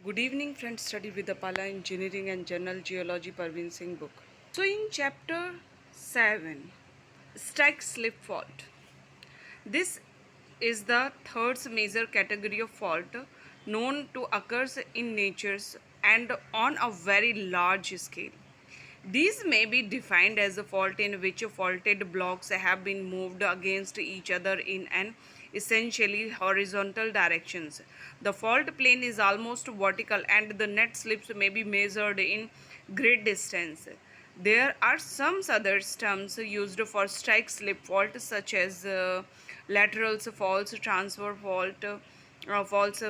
Good evening friends, study with the Pala Engineering and General Geology Parvin Singh book. So in chapter 7, stack slip fault. This is the third major category of fault known to occurs in nature and on a very large scale. These may be defined as a fault in which faulted blocks have been moved against each other in an essentially horizontal directions. The fault plane is almost vertical and the net slips may be measured in great distance. There are some other terms used for strike slip fault such as lateral faults, transfer fault, faults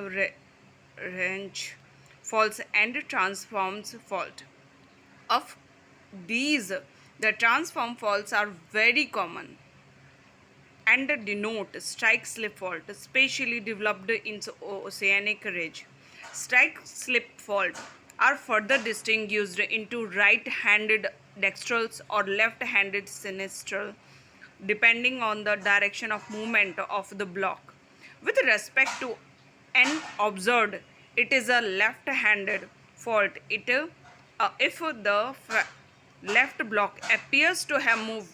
range faults and transforms fault. Of these, the transform faults are very common and denote strike slip fault, especially developed in oceanic ridge. Strike slip fault are further distinguished into right-handed dextral or left-handed sinistral, depending on the direction of movement of the block. With respect to an observed, it is a left-handed fault. If the left block appears to have moved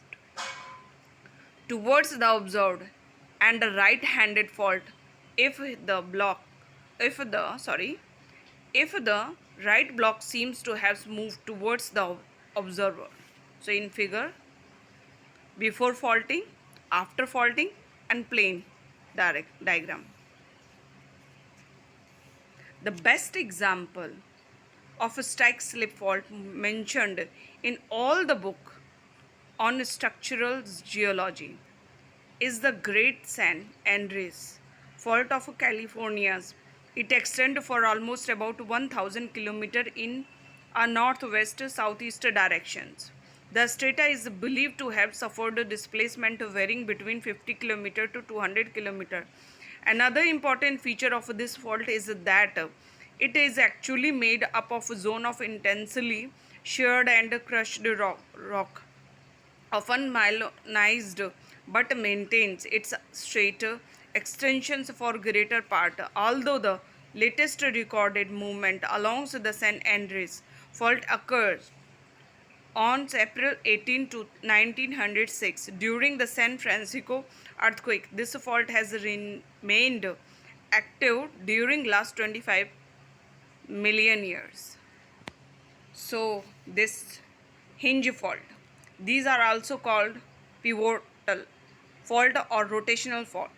towards the observed, and a right-handed fault if the right block seems to have moved towards the observer. So in figure, before faulting, after faulting, and plane diagram. The best example of a strike slip fault mentioned in all the book on structural geology is the Great San Andreas Fault of California. It extends for almost about 1000 km in a northwest-southeast directions. The strata is believed to have suffered displacement varying between 50 km to 200 km. Another important feature of this fault is that it is actually made up of a zone of intensely sheared and crushed rock, often myelinized, but maintains its straight extensions for greater part. Although the latest recorded movement along the San Andreas fault occurs on April 18 to 1906 during the San Francisco earthquake. This fault has remained active during last 25 million years. So this hinge fault, these are also called pivotal fault or rotational fault.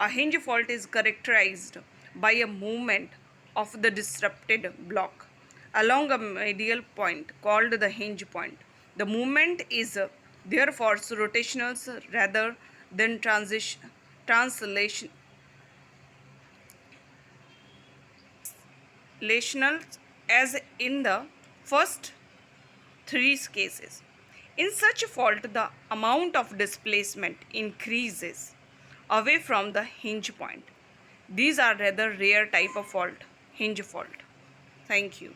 A hinge fault is characterized by a movement of the disrupted block along a medial point called the hinge point. The movement is therefore rotational rather than translational, as in the first three cases. In such a fault, the amount of displacement increases away from the hinge point. These are rather rare type of fault, hinge fault. Thank you.